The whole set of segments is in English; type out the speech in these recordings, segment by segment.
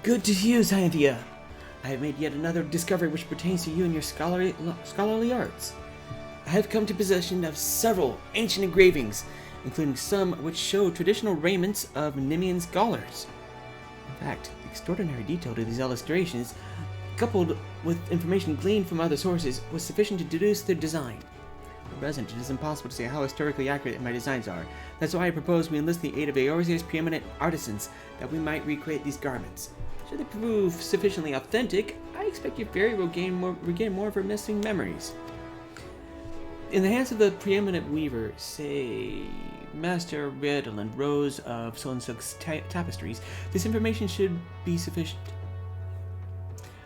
Good to see you, Sainthia. I have made yet another discovery which pertains to you and your scholarly arts. I have come to possession of several ancient engravings, including some which show traditional raiments of Nemean scholars. In fact, the extraordinary detail to these illustrations, coupled with information gleaned from other sources, was sufficient to deduce their design. At present, it is impossible to say how historically accurate my designs are. That's why I propose we enlist the aid of Eorzea's preeminent artisans, that we might recreate these garments. Should they prove sufficiently authentic, I expect your fairy will regain more of her missing memories. In the hands of the preeminent weaver, say Master Redland Rose of Solensuk's tapestries, this information should be sufficient.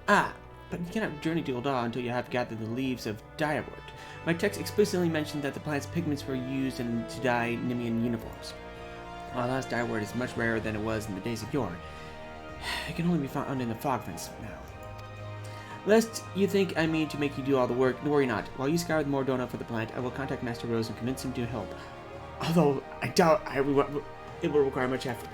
Ah, but you cannot journey to Ul'dah until you have gathered the leaves of direwort. My text explicitly mentioned that the plant's pigments were used to dye Nemean uniforms. Uldah's direwort is much rarer than it was in the days of yore. It can only be found in the fog vents now. Lest you think I mean to make you do all the work, worry not. While you scour the Mordona for the plant, I will contact Master Rose and convince him to help. Although I doubt it will require much effort.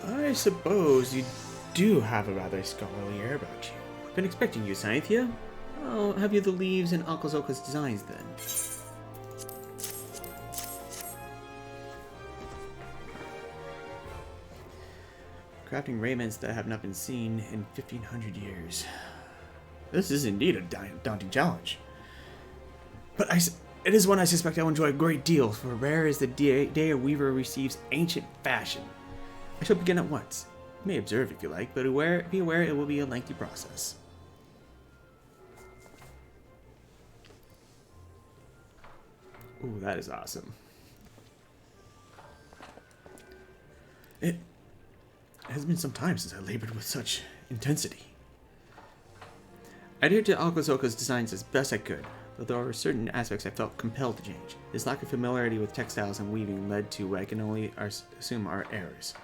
I suppose you do have a rather scholarly air about you. I've been expecting you, Sainthia. I'll have you the leaves and Uncle Zoka's designs then. Crafting raiments that have not been seen in 1500 years. This is indeed a daunting challenge. But it is one I suspect I will enjoy a great deal, for rare is the day a weaver receives ancient fashion. I shall begin at once. You may observe if you like, but be aware it will be a lengthy process. Ooh, that is awesome. It has been some time since I labored with such intensity. I adhered to Akazoka's designs as best I could, though there were certain aspects I felt compelled to change. His lack of familiarity with textiles and weaving led to what I can only assume are errors.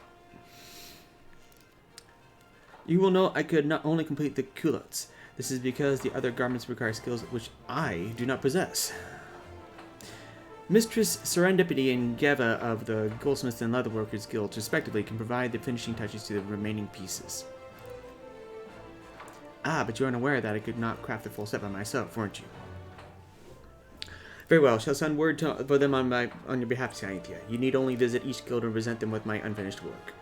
You will note I could not only complete the culottes. This is because the other garments require skills which I do not possess. Mistress Serendipity and Geva of the Goldsmiths and Leatherworkers Guilds, respectively, can provide the finishing touches to the remaining pieces. Ah, but you are unaware that I could not craft the full set by myself, weren't you? Very well, shall send word for them on your behalf, Sainthia. You need only visit each guild and present them with my unfinished work.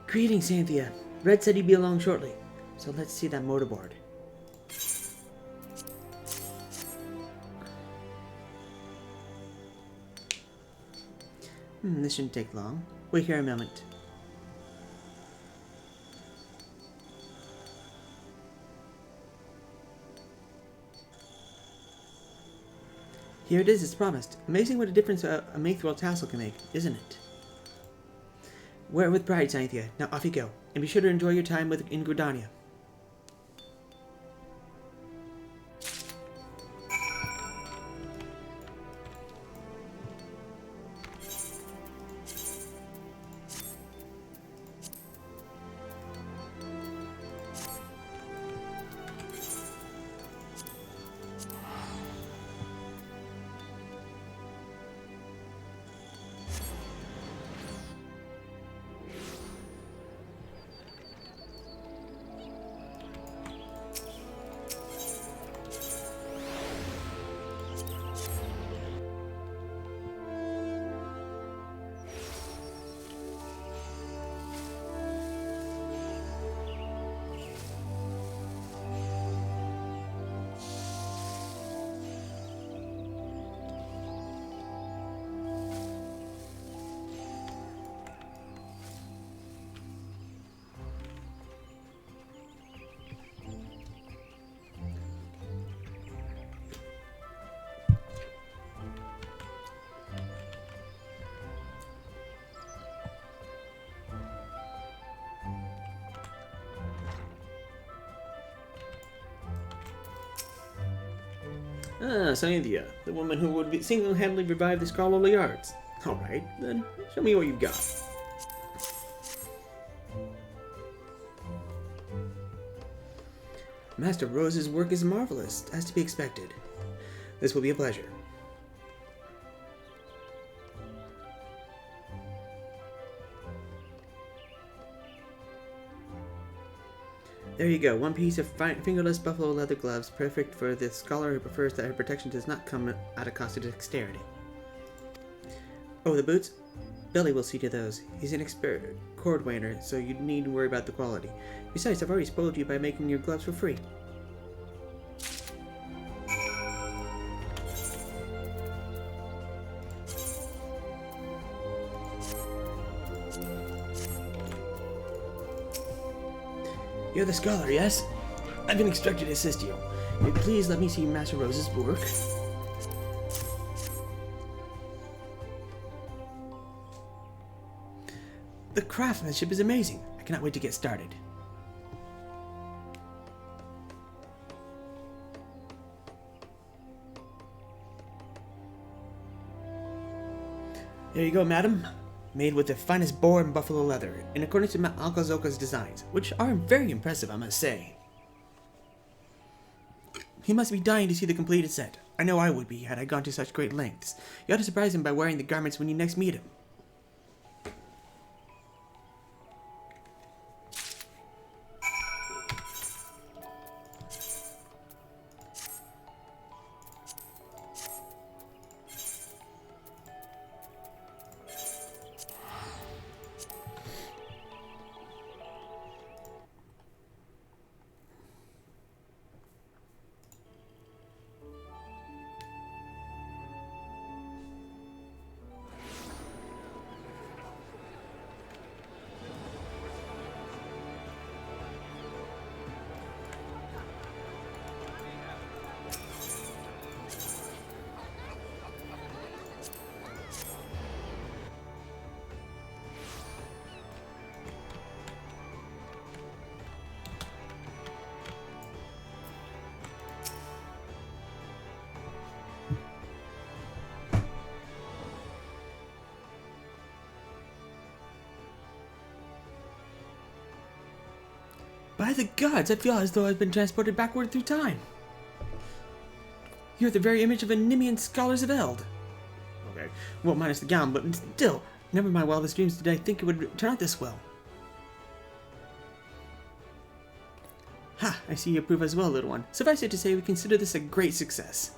Greetings, Sainthia. Red said he'd be along shortly, so let's see that motorboard. This shouldn't take long. Wait here a moment. Here it is, as promised. Amazing what a difference a Maithral tassel can make, isn't it? Wear it with pride, Sainthia. Now off you go, and be sure to enjoy your time in Gridania. Ah, Sainthia, the woman who would single-handedly revive the scholarly arts. Alright, then show me what you've got. Master Rose's work is marvelous, as to be expected. This will be a pleasure. There you go, one piece of fingerless buffalo leather gloves, perfect for the scholar who prefers that her protection does not come at a cost of dexterity. Oh, the boots? Billy will see to those. He's an expert cordwainer, so you need to worry about the quality. Besides, I've already spoiled you by making your gloves for free. You're the scholar, yes? I've been instructed to assist you. Please let me see Master Rose's work. The craftsmanship is amazing. I cannot wait to get started. There you go, madam. Made with the finest boar and buffalo leather, in accordance with Akazoka's designs, which are very impressive, I must say. He must be dying to see the completed set. I know I would be, had I gone to such great lengths. You ought to surprise him by wearing the garments when you next meet him. By the gods, I feel as though I've been transported backward through time. You're the very image of a Nemean scholars of Eld. Okay, well, minus the gown, but still, never in my wildest dreams did I think it would turn out this well. Ha, I see you approve as well, little one. Suffice it to say, we consider this a great success.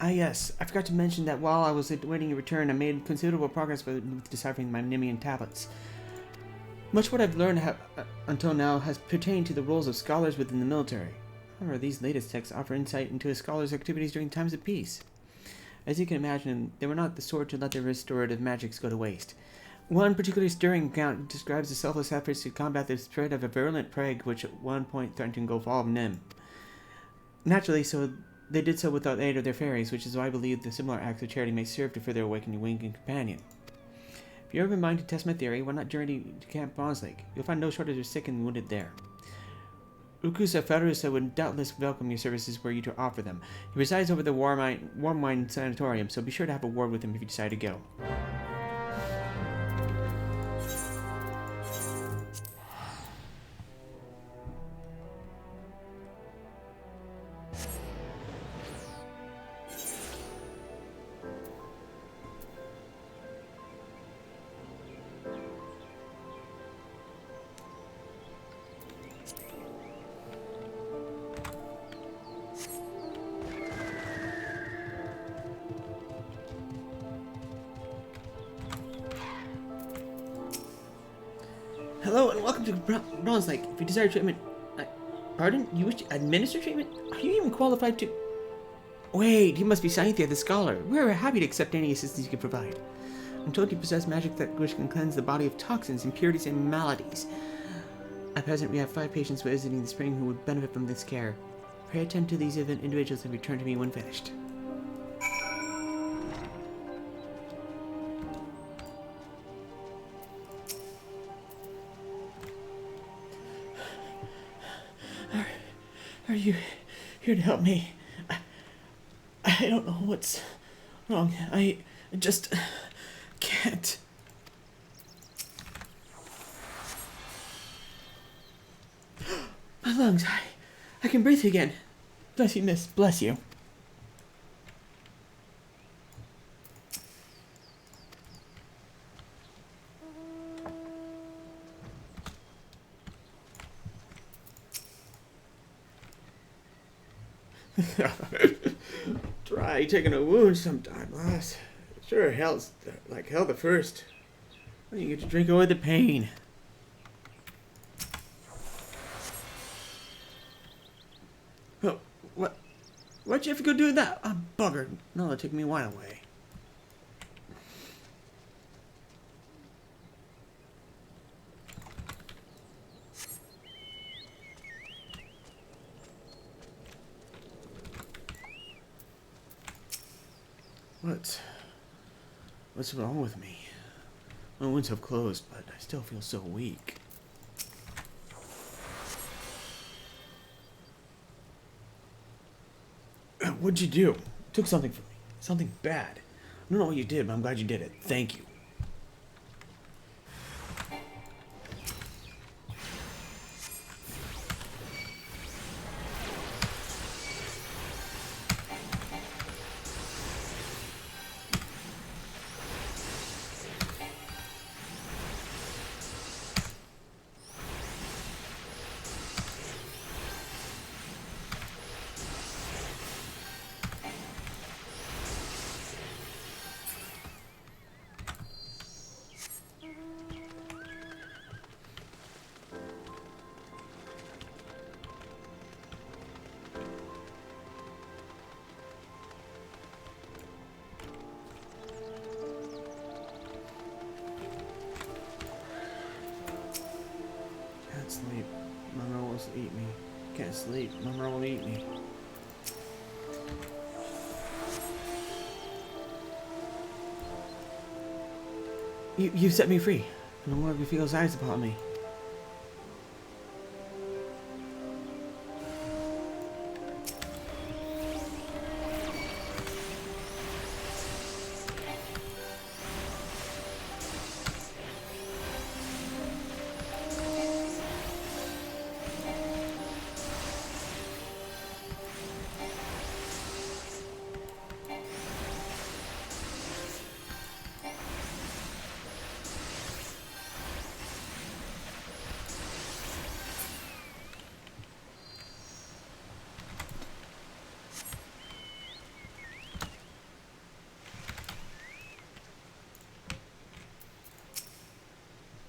Ah yes, I forgot to mention that while I was awaiting your return, I made considerable progress with deciphering my Nemean tablets. Much what I've learned until now has pertained to the roles of scholars within the military. However, these latest texts offer insight into a scholar's activities during times of peace. As you can imagine, they were not the sort to let their restorative magics go to waste. One particularly stirring account describes the selfless efforts to combat the spread of a virulent plague which at one point threatened to engulf all of Nim. Naturally, they did so without the aid of their fairies, which is why I believe the similar acts of charity may serve to further awaken your winged companion. If you're ever in mind to test my theory, why not journey to Camp Bonslake? You'll find no shortage of sick and wounded there. Ukusa Farusa would doubtless welcome your services were you to offer them. He resides over the Warm Wine Sanatorium, so be sure to have a word with him if you decide to go. Hello and welcome to Bronze Lake. If you desire treatment... pardon? You wish to administer treatment? Are you even qualified to... Wait, you must be Sainthia the Scholar. We're happy to accept any assistance you can provide. I'm told you possess magic which can cleanse the body of toxins, impurities, and maladies. At present, we have 5 patients visiting the spring who would benefit from this care. Pray attend to these individuals and return to me when finished. Are you here to help me? I don't know what's wrong. I just can't. My lungs, I can breathe again. Bless you, miss. Bless you. Try taking a wound sometime, lass. Sure hell's like hell the first. Then you get to drink away the pain. Oh, what'd you have to go do that? Oh, bugger. No, it took me wine away. What's wrong with me? My wounds have closed, but I still feel so weak. What'd you do? You took something from me. Something bad. I don't know what you did, but I'm glad you did it. Thank you. sleep. Mama will eat me. Can't sleep. Mama will eat me. You set me free. No more of your feels eyes upon me.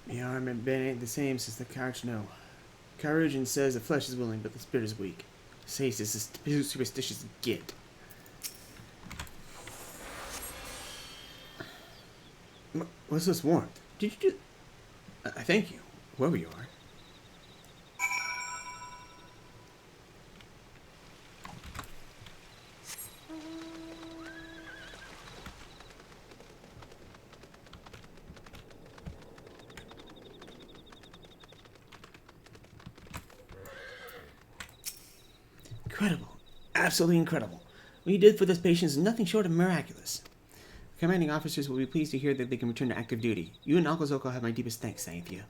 The arm and been ain't the same since the couch no. Karujan says the flesh is willing, but the spirit is weak. Says this is superstitious git. What's this warmth? Did you do... I thank you, whoever you are. Incredible. Absolutely incredible. What you did for this patient is nothing short of miraculous. Commanding officers will be pleased to hear that they can return to active duty. You and Alkozoko have my deepest thanks, Sainthia.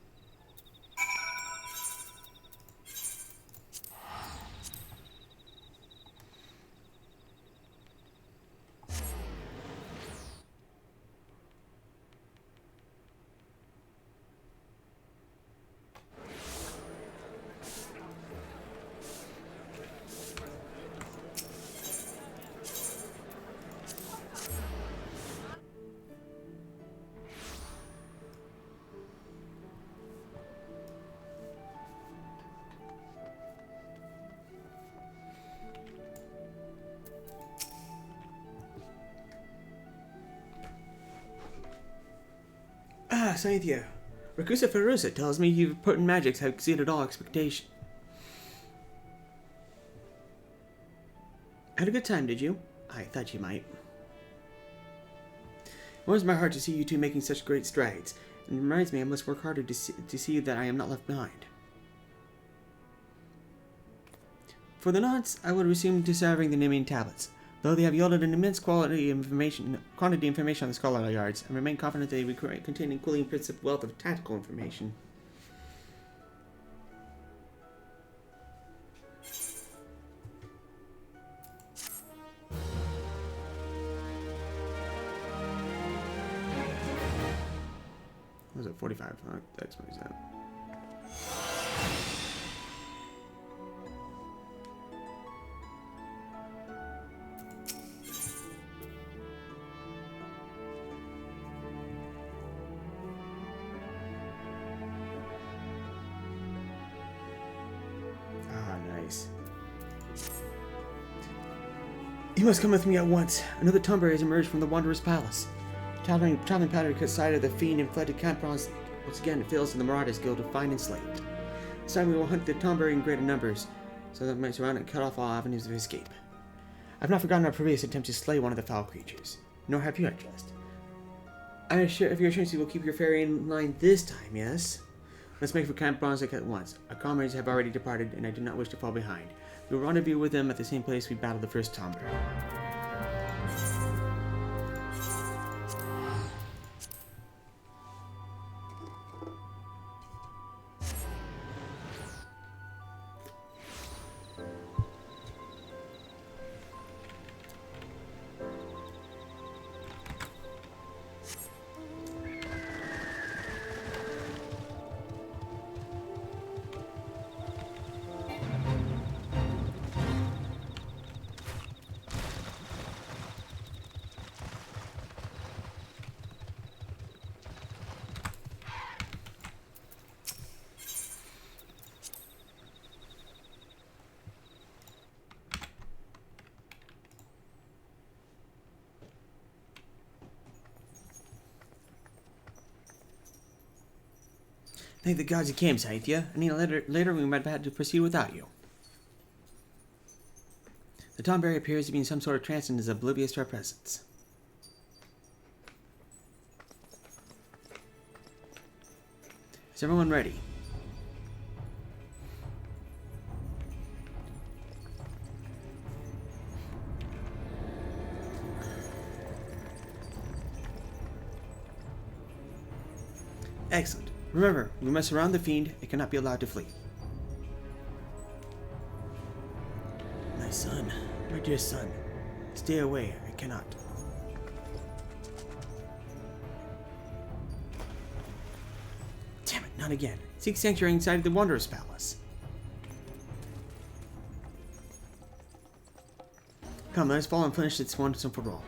Ah, Sainthia. Rakusa Ferusa tells me your potent magics have exceeded all expectation. Had a good time, did you? I thought you might. It warms my heart to see you two making such great strides, and reminds me I must work harder to see that I am not left behind. For the nonce, I would resume deciphering the naming tablets. Though they have yielded an immense quantity of information on the scholarly yards, I remain confident they contain an equally impressive wealth of tactical information. What was it, 45? Oh, that's what he's at. You must come with me at once. Another Tomber has emerged from the Wanderer's Palace. Traveling powder cut side of the fiend and fled to Camp Bronze. Once again, it fails in the Marauders Guild to find and slay it. This time we will hunt the Tomber in greater numbers, so that we might surround and cut off all avenues of escape. I've not forgotten our previous attempt to slay one of the foul creatures, nor have you, I trust. I am sure of your assurance you will keep your ferry in line this time, yes? Let's make for Camp Bronze at once. Our comrades have already departed, and I do not wish to fall behind. We will rendezvous with them at the same place we battled the first Tomber. Thank the gods you came, Sainthia. I mean, later we might have had to proceed without you. The Tomberry appears to be in some sort of trance and is oblivious to our presence. Is everyone ready? Excellent. Remember, we must surround the fiend. It cannot be allowed to flee. My son, my dear son, stay away. I cannot. Damn it, not again. Seek sanctuary inside the Wanderer's Palace. Come, let us follow and finish this once and for all.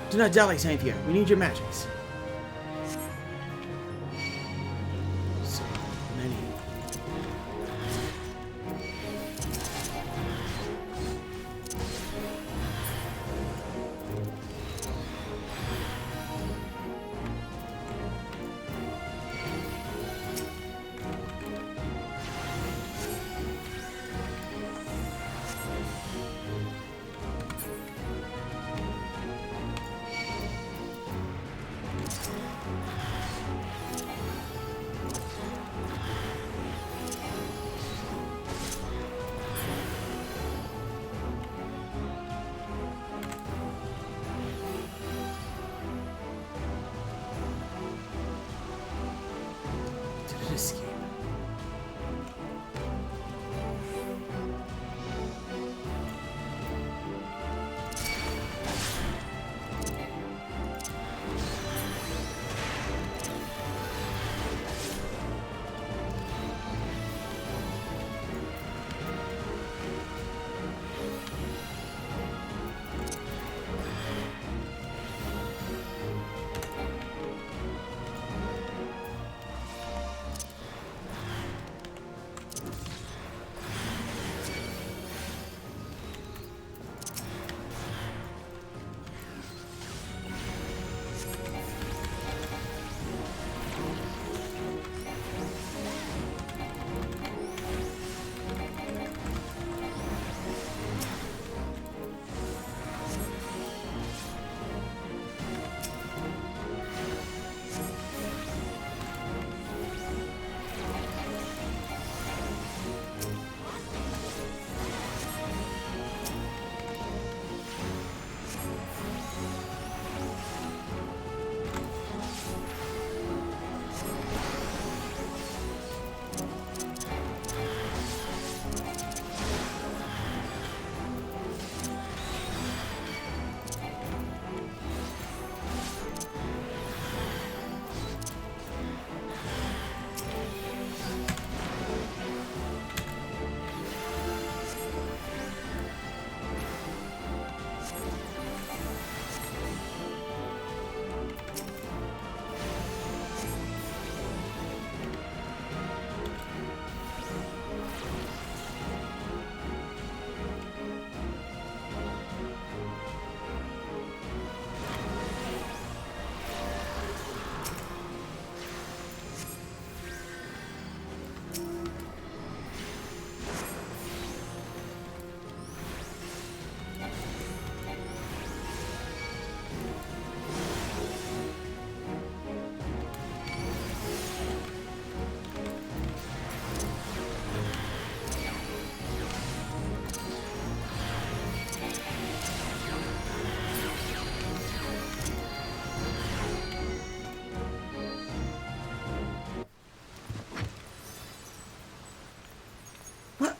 Do not dally, Sainthia. We need your magics. So many. Escape.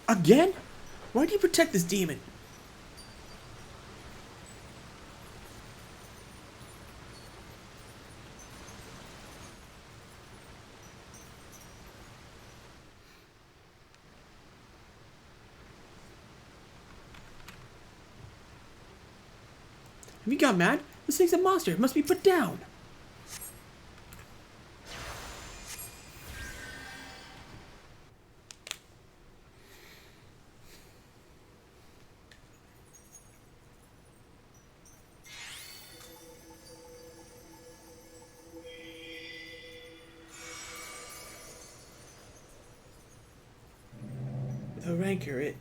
Again? Why do you protect this demon? Have you gone mad? This thing's a monster. It must be put down. The rancor,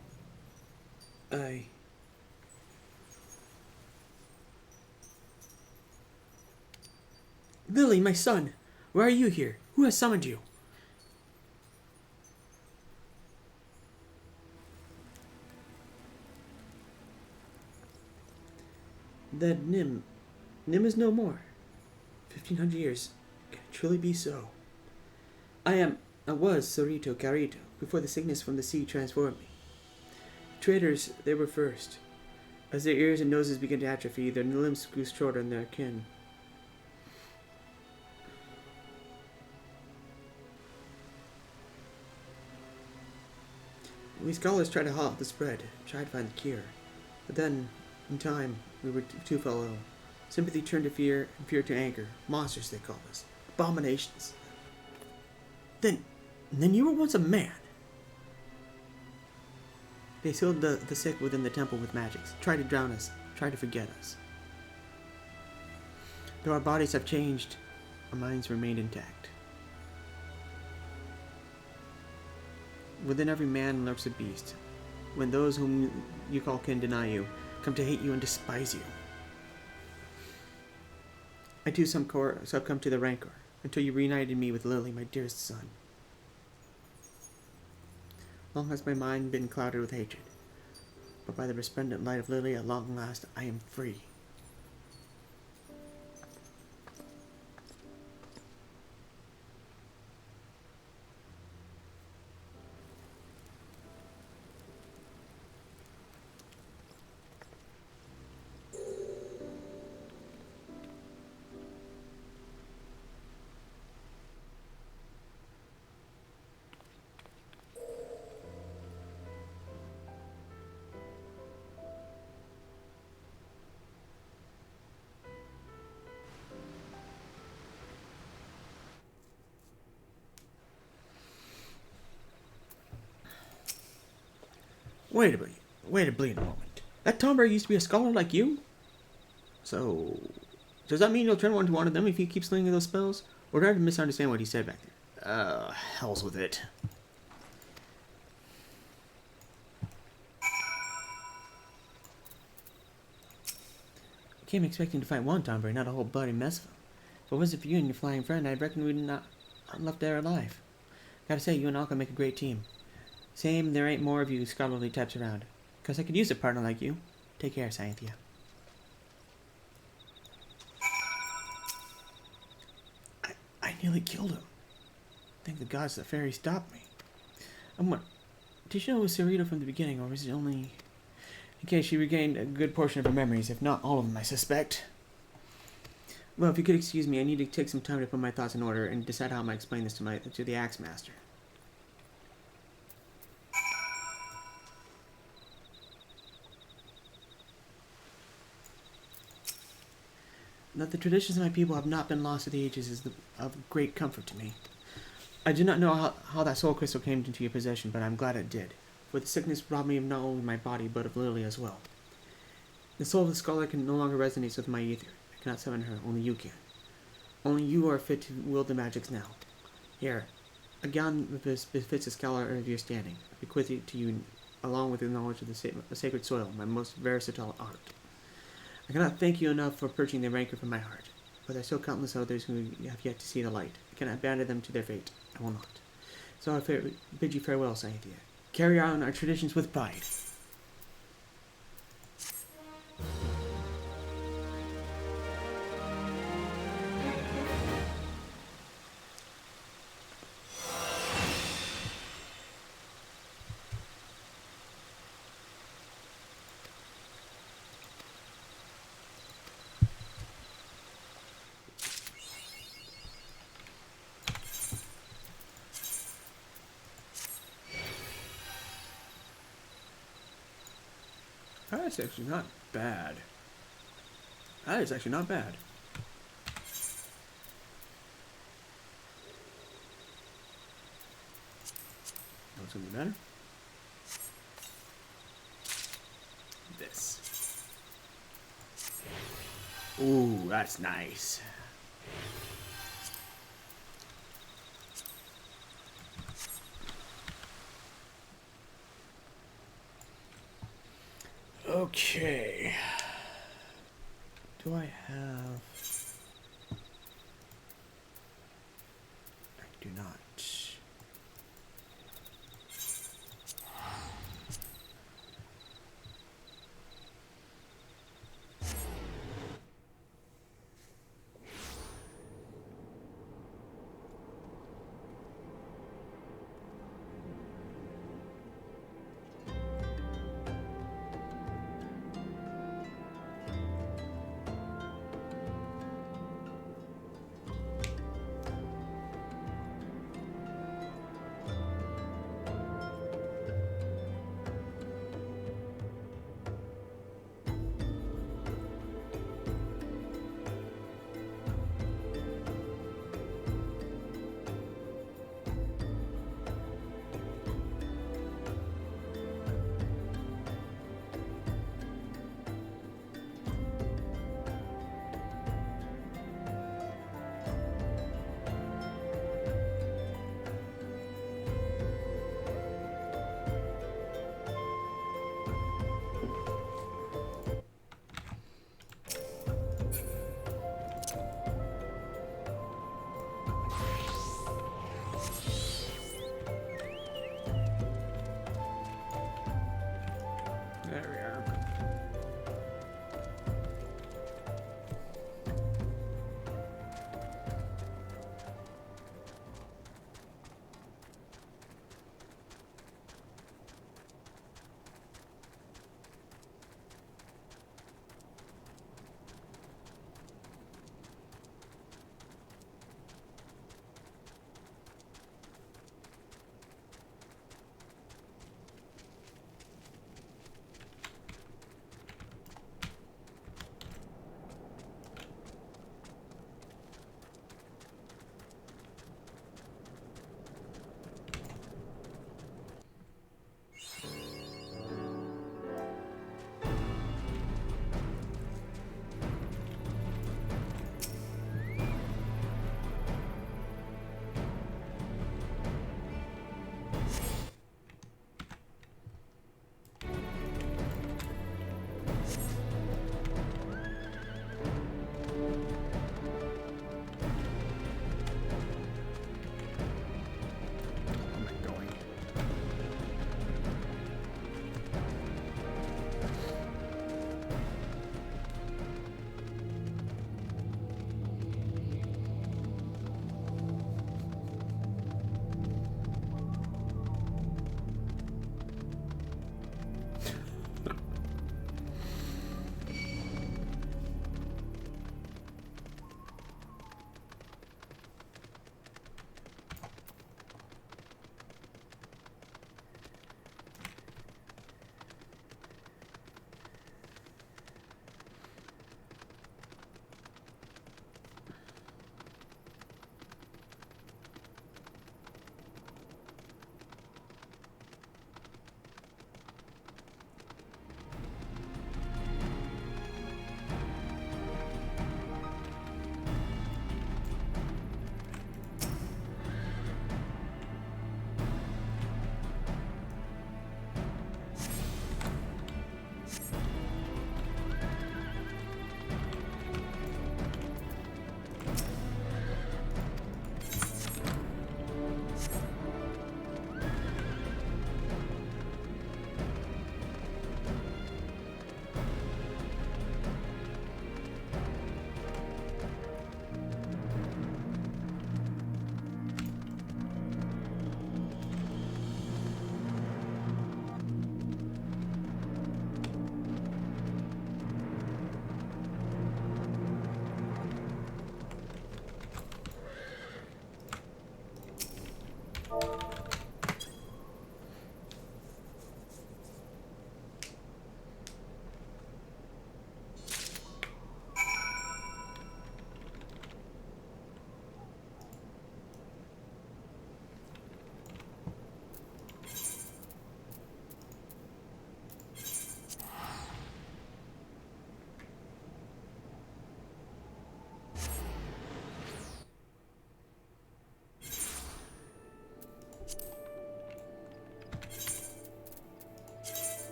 Lily, my son, why are you here? Who has summoned you? That Nim is no more. 1,500 years. Can it truly be so? I was Sorito Carito, before the sickness from the sea transformed me. Traders, they were first. As their ears and noses began to atrophy, their limbs grew shorter than their kin. We scholars tried to halt the spread, tried to find the cure. But then, in time, we were too fell ill. Sympathy turned to fear, and fear to anger. Monsters, they called us. Abominations. Then you were once a man. They sealed the sick within the temple with magics, tried to drown us, tried to forget us. Though our bodies have changed, our minds remained intact. Within every man lurks a beast. When those whom you call kin deny you, come to hate you and despise you. I too succumbed to the rancor, until you reunited me with Lily, my dearest son. Long has my mind been clouded with hatred, but by the resplendent light of Lily, at long last, I am free. Wait a bleeding moment. That Tomber used to be a scholar like you? So, does that mean you'll turn one to one of them if you keep slinging those spells? Or did I misunderstand what he said back there? Hell's with it. I came expecting to fight one Tomber, not a whole bloody mess of them. If it wasn't for you and your flying friend, I reckon we'd not left there alive. Gotta say, you and Alka make a great team. Same, there ain't more of you scholarly types around. 'Cause I could use a partner like you. Take care, Sainthia. I nearly killed him. Thank the gods the fairy stopped me. Did you know it was Sarita from the beginning, or was it only... In case she regained a good portion of her memories, if not all of them, I suspect. Well, if you could excuse me, I need to take some time to put my thoughts in order and decide how I might explain this to the Axe Master. That the traditions of my people have not been lost to the ages is of great comfort to me. I do not know how that soul crystal came into your possession, but I'm glad it did, for the sickness robbed me of not only my body, but of Lily as well. The soul of the scholar can no longer resonate with my ether. I cannot summon her, only you can. Only you are fit to wield the magics now. Here, a gown befits a scholar of your standing. I bequeath it to you, along with the knowledge of the sacred soil, my most versatile art. I cannot thank you enough for purging the rancor from my heart, but there are still countless others who have yet to see the light. I cannot abandon them to their fate. I will not. So I bid you farewell, Sainthia. Carry on our traditions with pride. That's actually not bad. That is actually not bad. What's gonna be better? This. Ooh, that's nice. Okay. Do I have... I do not.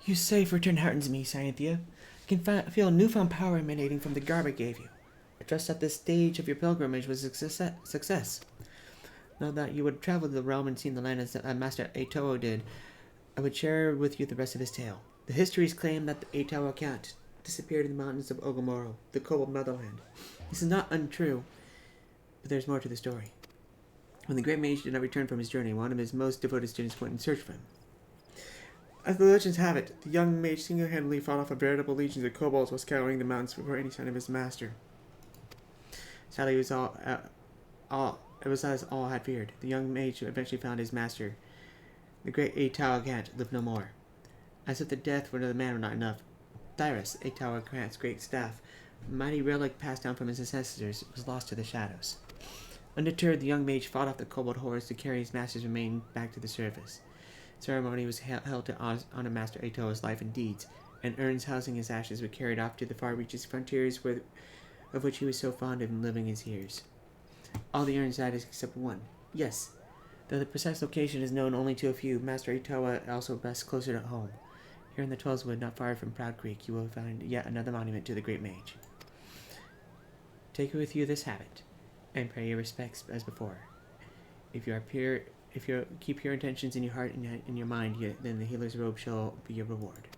You safe return heartens me, Sainthia. I can feel newfound power emanating from the garb I gave you. I trust that this stage of your pilgrimage was a success. Now that you would travel to the realm and seen the land as Master Aitoa did, I would share with you the rest of his tale. The histories claim that the Aitoa cat disappeared in the mountains of Ogomoro, the Kobold motherland. This is not untrue, but there's more to the story. When the great mage did not return from his journey, one of his most devoted students went in search for him. As the legends have it, the young mage single-handedly fought off a veritable legion of kobolds while scouring the mountains before any sign of his master. Sadly, it was as all had feared. The young mage eventually found his master. The great Aitoa cat lived no more. As if the death of the man were not enough, Thyrus, Aitoa cat's great staff, a mighty relic passed down from his ancestors, was lost to the shadows. Undeterred, the young mage fought off the kobold hordes to carry his master's remains back to the surface. Ceremony was held to honor Master Aitoa's life and deeds, and urns housing his ashes were carried off to the far reaches frontiers of which he was so fond of living his years. All the urns died except one. Yes, though the precise location is known only to a few, Master Aitoa also rests closer to home. Here in the Twellswood, not far from Proud Creek, you will find yet another monument to the great mage. Take with you this habit, and pay your respects as before. If you keep pure intentions in your heart and in your mind, then the healer's robe shall be your reward.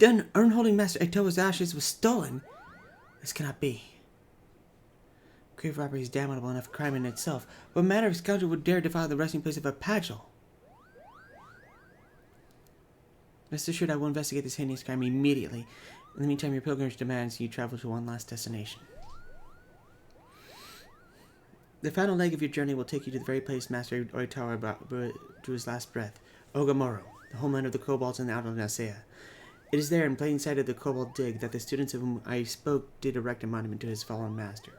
the urn-holding Master Ito's ashes was stolen. This cannot be. Grave robbery is damnable enough crime in itself. What manner of scoundrel would dare defile the resting place of a Pagel? Rest assured I will investigate this heinous crime immediately. In the meantime, your pilgrimage demands you travel to one last destination. The final leg of your journey will take you to the very place Master Ito drew his last breath, Ogamoro, the homeland of the kobolds in the Outer Nasea. It is there, in plain sight of the kobold dig, that the students of whom I spoke did erect a monument to his fallen master.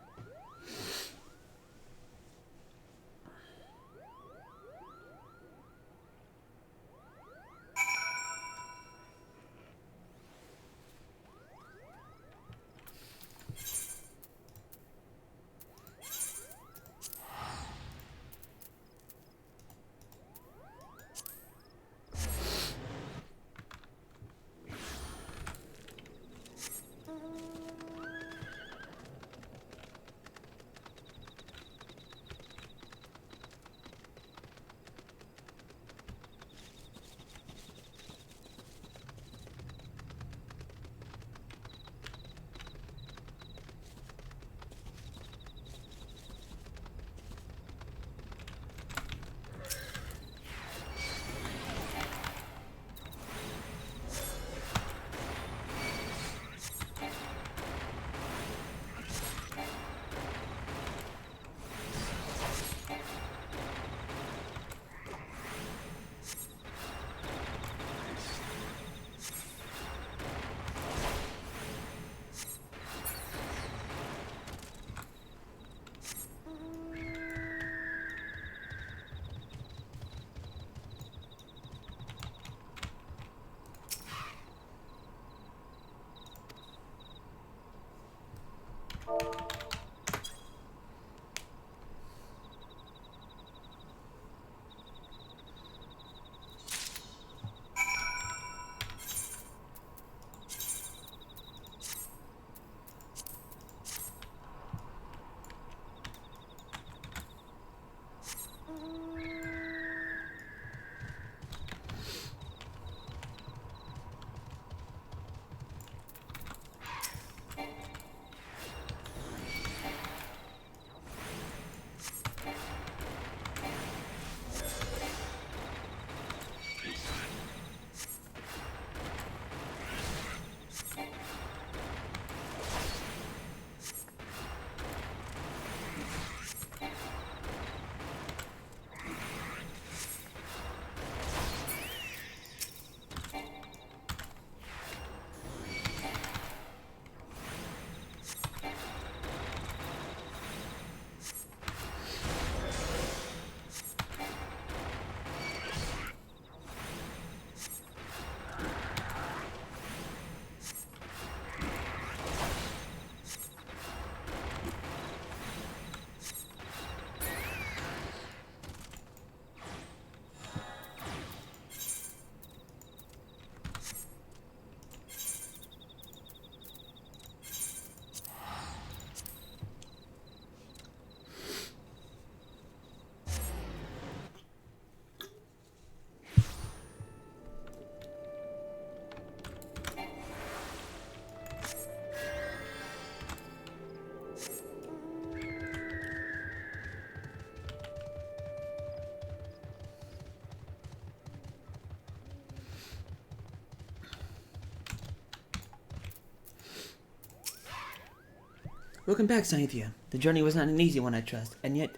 Welcome back, Sainthia. The journey was not an easy one, I trust, and yet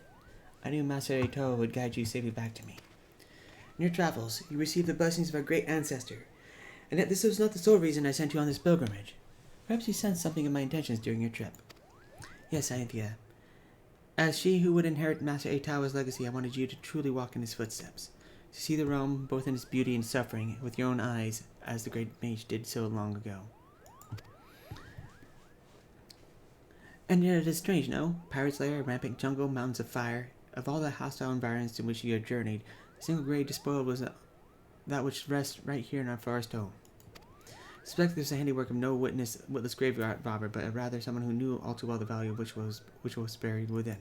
I knew Master Ito would guide you safely back to me. In your travels, you received the blessings of our great ancestor, and yet this was not the sole reason I sent you on this pilgrimage. Perhaps you sensed something of my intentions during your trip. Yes, Sainthia. As she who would inherit Master Ito's legacy, I wanted you to truly walk in his footsteps, to see the realm, both in its beauty and suffering, with your own eyes, as the great Mage did so long ago. And yet it is strange, no? Pirate's Lair, rampant jungle, mountains of fire. Of all the hostile environments in which you had journeyed, the single grade despoiled was that which rests right here in our forest home. I suspect this is the handiwork of no witless grave robber, but rather someone who knew all too well the value of which was buried within.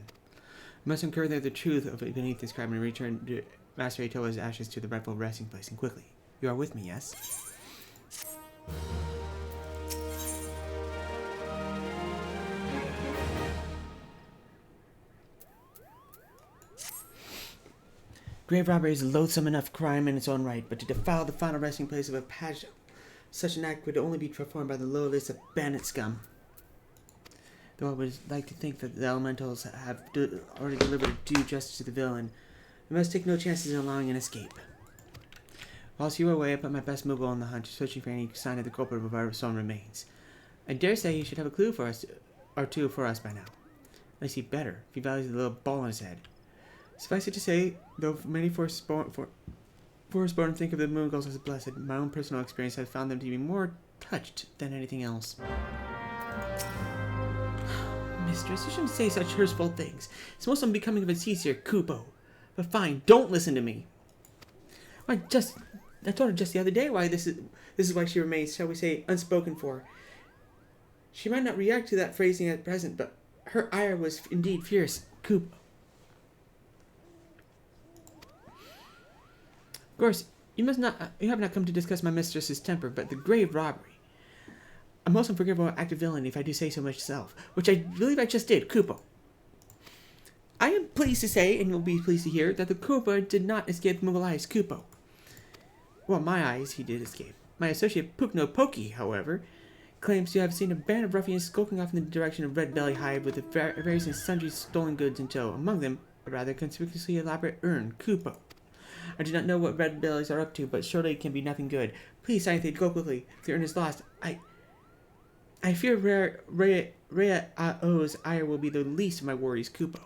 We must uncover the truth of beneath this crime and return Master Ito's ashes to the rightful resting place, and quickly. You are with me, yes? Grave robbery is a loathsome enough crime in its own right, but to defile the final resting place of a page, such an act would only be performed by the lowliest of bandit scum. Though I would like to think that the elementals have already delivered due justice to the villain, we must take no chances in allowing an escape. Whilst you are away, I put my best mobile on the hunt, searching for any sign of the culprit of our stolen remains. I dare say he should have a clue for us, or two for us by now. At least he'd better, if he values the little ball on his head. Suffice it to say, though many forest-born think of the Moongulls as blessed, my own personal experience has found them to be more touched than anything else. Mistress, you shouldn't say such hurtful things. It's most unbecoming of a sincere Kupo. But fine, don't listen to me. I told her just the other day why this is why she remains, shall we say, unspoken for. She might not react to that phrasing at present, but her ire was indeed fierce, Kupo. Of course, you have not come to discuss my mistress's temper, but the grave robbery. A most unforgivable act of villainy, if I do say so myself, which I believe I just did, Kupo. I am pleased to say, and you'll be pleased to hear, that the Koopa did not escape the Moogle eyes, Kupo. Well, my eyes he did escape. My associate Pukno Poki, however, claims to have seen a band of ruffians skulking off in the direction of Red Belly Hive with the various and sundry stolen goods in tow, among them a rather conspicuously elaborate urn, Kupo. I do not know what Red Bellies are up to, but surely it can be nothing good. Please, Sainthia, go quickly. If the urn is lost, I fear Rhea O's ire will be the least of my worries, Kupo.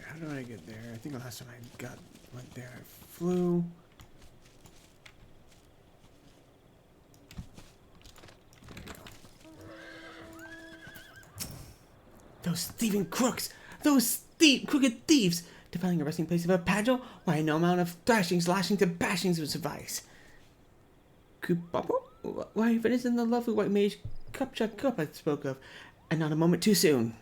How did I get there? I think the last time I went there, I flew. There we go. Those thieving crooks! Those crooked thieves! Defiling a resting place of a Pagel? Why, no amount of thrashings, lashings, and bashings would suffice. Kupapo? Why, if it isn't the lovely white mage Cup I spoke of, and not a moment too soon.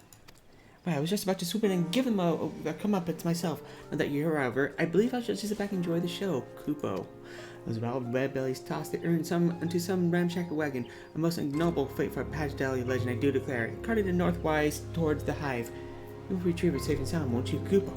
Why, I was just about to swoop in and give them a comeuppance myself. Now that you're here, however, I believe I should just sit back and enjoy the show, Kupo. Those wild red bellies tossed the urn into some ramshackle wagon, a most ignoble fate for a Pagdali legend, I do declare, carted it northwise towards the hive. You'll retrieve it safe and sound, won't you, Kupo?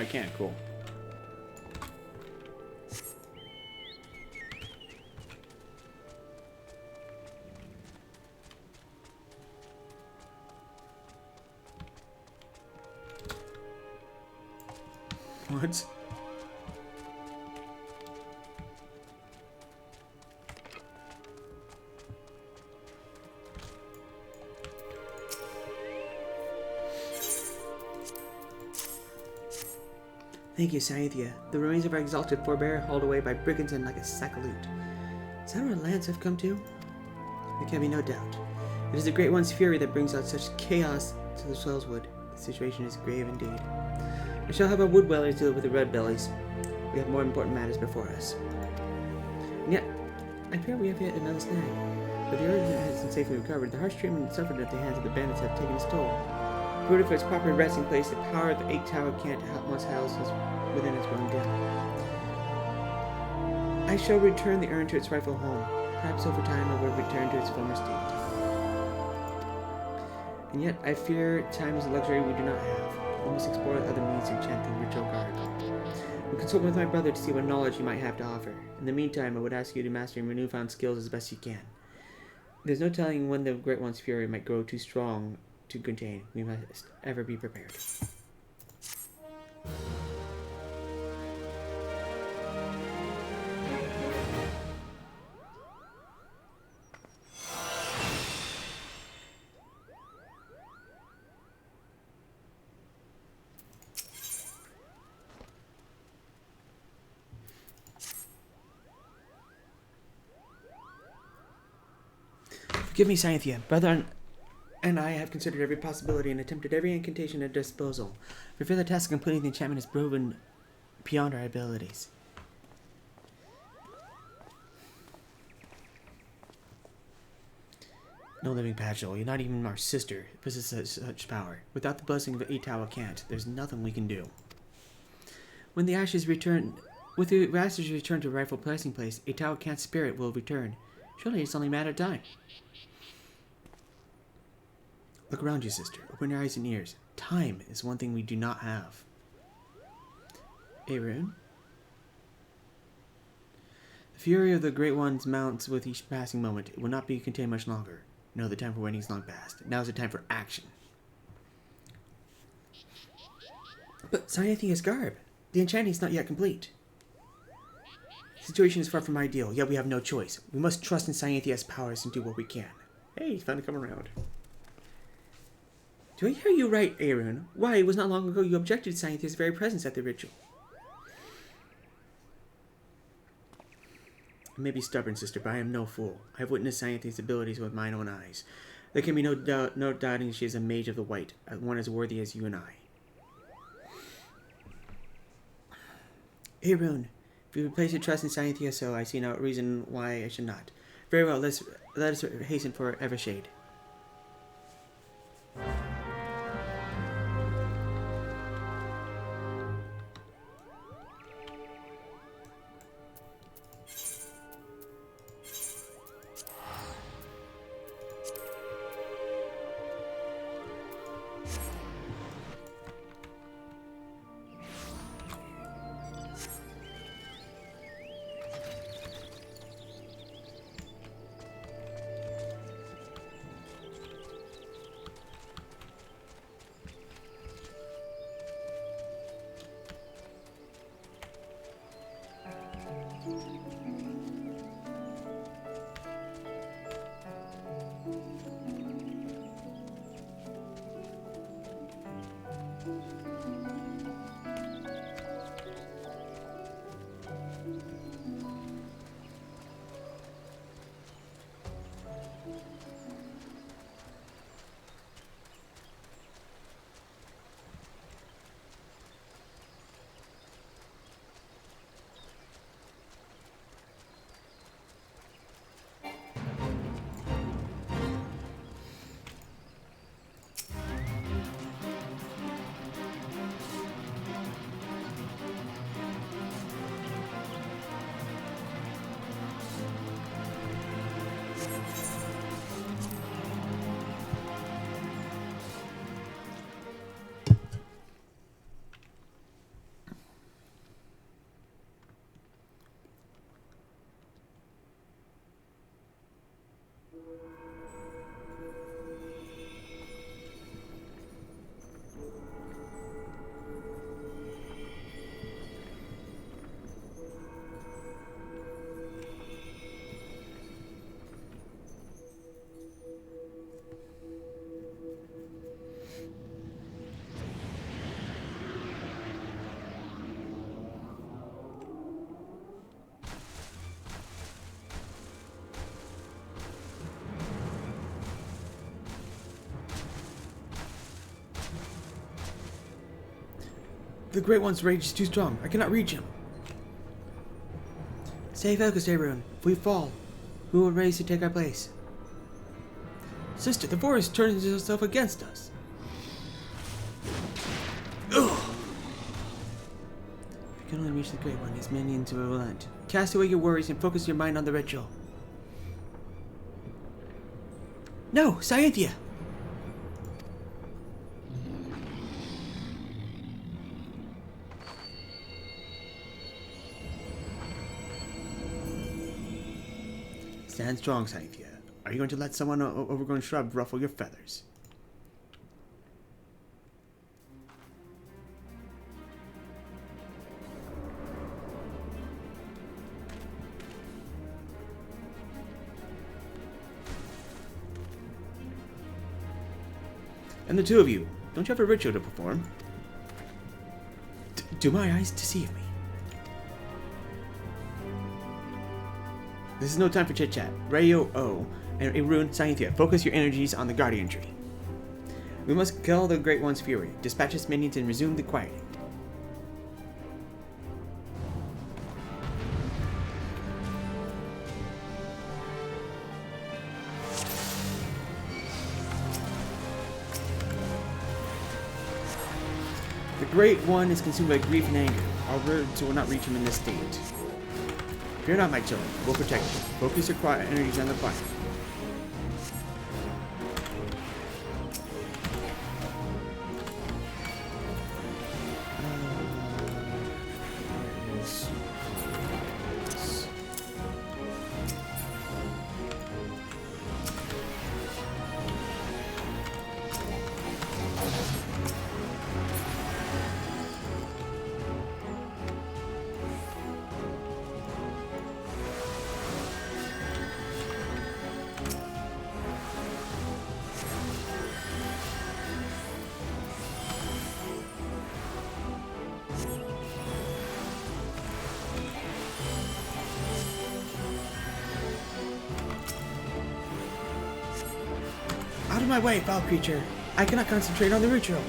I can't. Cool. What? Thank you, Sainthia. The remains of our exalted forebear hauled away by brigands like a sack of loot. Is that where lands have come to? There can be no doubt. It is the Great One's fury that brings out such chaos to the Soilswood. The situation is grave indeed. I shall have our wood dwellers deal with the red bellies. We have more important matters before us. And yet, I fear we have yet another snag. But the earth has been safely recovered. The harsh treatment suffered at the hands of the bandits have taken its toll. Rooted for its proper resting place, the power of the 8-tower can't once housed within its grown den. I shall return the urn to its rightful home. Perhaps over time it will return to its former state. And yet, I fear time is a luxury we do not have. We must explore other means to enchant the ritual guard. I'll consult with my brother to see what knowledge he might have to offer. In the meantime, I would ask you to master your newfound skills as best you can. There's no telling when the Great One's fury might grow too strong to contain. We must ever be prepared. Forgive me, Sainthia. Brother and I have considered every possibility and attempted every incantation at disposal. We fear the task of completing the enchantment is proven beyond our abilities. No living Patchel, you're not even our sister, possesses such power. Without the blessing of 8-tower can't, there's nothing we can do. When the ashes return, with the ashes return to rightful placing place, 8-tower cant's spirit will return. Surely it's only a matter of time. Look around you, sister. Open your eyes and ears. Time is one thing we do not have. Arun? The fury of the Great Ones mounts with each passing moment. It will not be contained much longer. No, the time for waiting is long past. Now is the time for action. But Sainthia's garb. The enchanting is not yet complete. The situation is far from ideal, yet we have no choice. We must trust in Sainthia's powers and do what we can. Hey, he's finally come around. Do I hear you right, Arun? Why, it was not long ago you objected to Sainthia's very presence at the ritual. I may be stubborn, sister, but I am no fool. I have witnessed Sainthia's abilities with mine own eyes. There can be no doubting she is a mage of the white, one as worthy as you and I. Arun, if you place your trust in Sainthia so, I see no reason why I should not. Very well, let us hasten for Evershade. The Great One's rage is too strong. I cannot reach him. Stay focused, Reborn. If we fall, who will raise to take our place? Sister, the forest turns itself against us. Ugh. You can only reach the Great One. His minions will relent. Cast away your worries and focus your mind on the ritual. No, Sainthia! Stand strong, Sainthia. Are you going to let someone overgrown shrub ruffle your feathers? And the two of you, don't you have a ritual to perform? Do my eyes deceive me? This is no time for chit-chat. Radio O and Arun, Sainthia, focus your energies on the Guardian Tree. We must quell the Great One's fury, dispatch its minions, and resume the quiet. The Great One is consumed by grief and anger. Our words will not reach him in this state. Fear not, my children. We'll protect you. Focus your quiet energies on the fire. Out of my way, foul creature! I cannot concentrate on the ritual.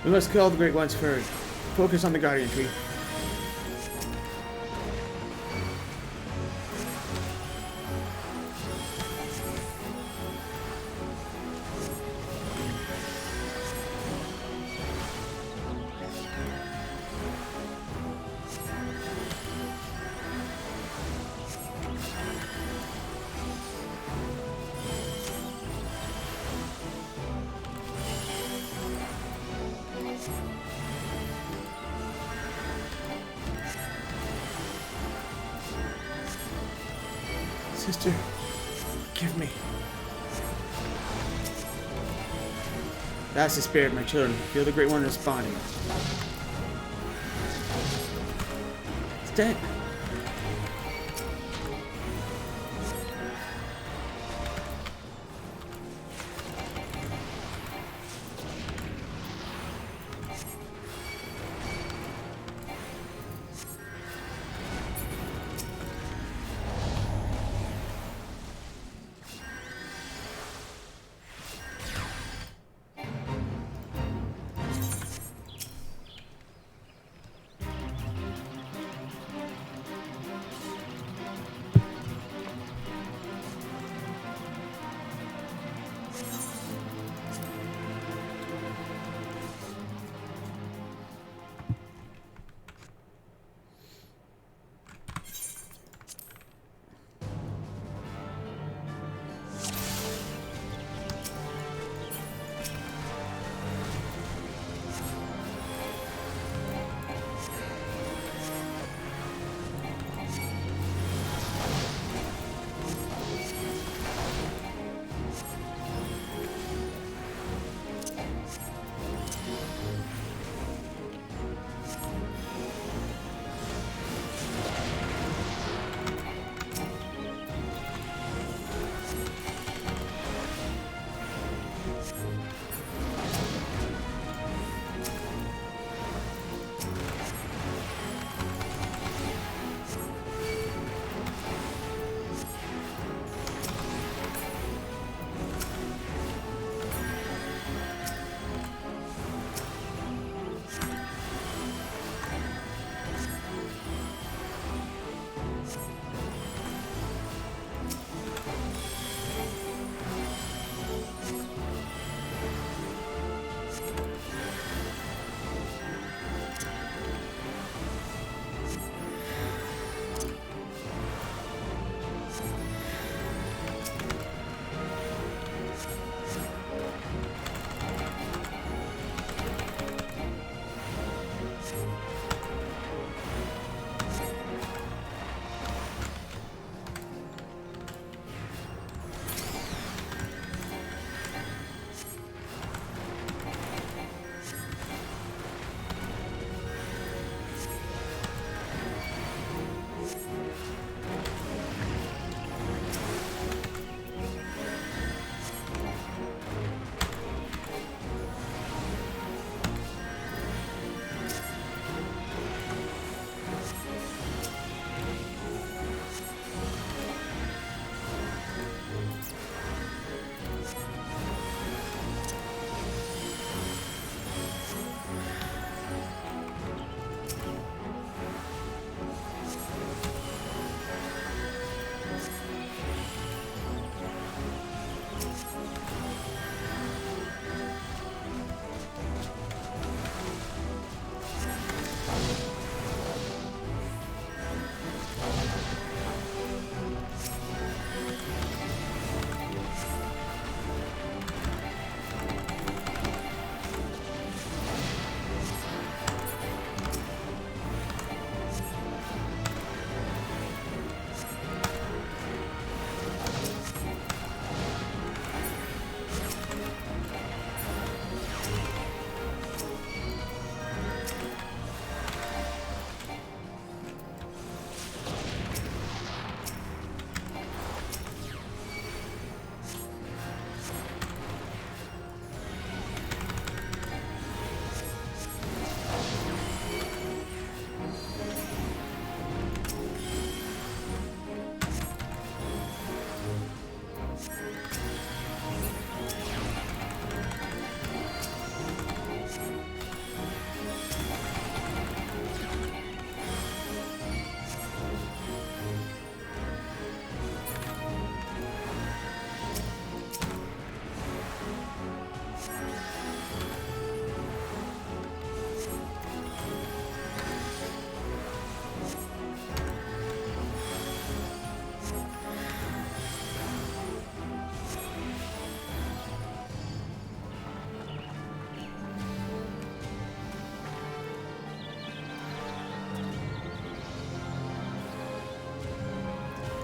We must kill the Great One's fury. Focus on the Guardian Tree. Sister, forgive me. That's the spirit, my children. Feel the Great One responding. It's dead.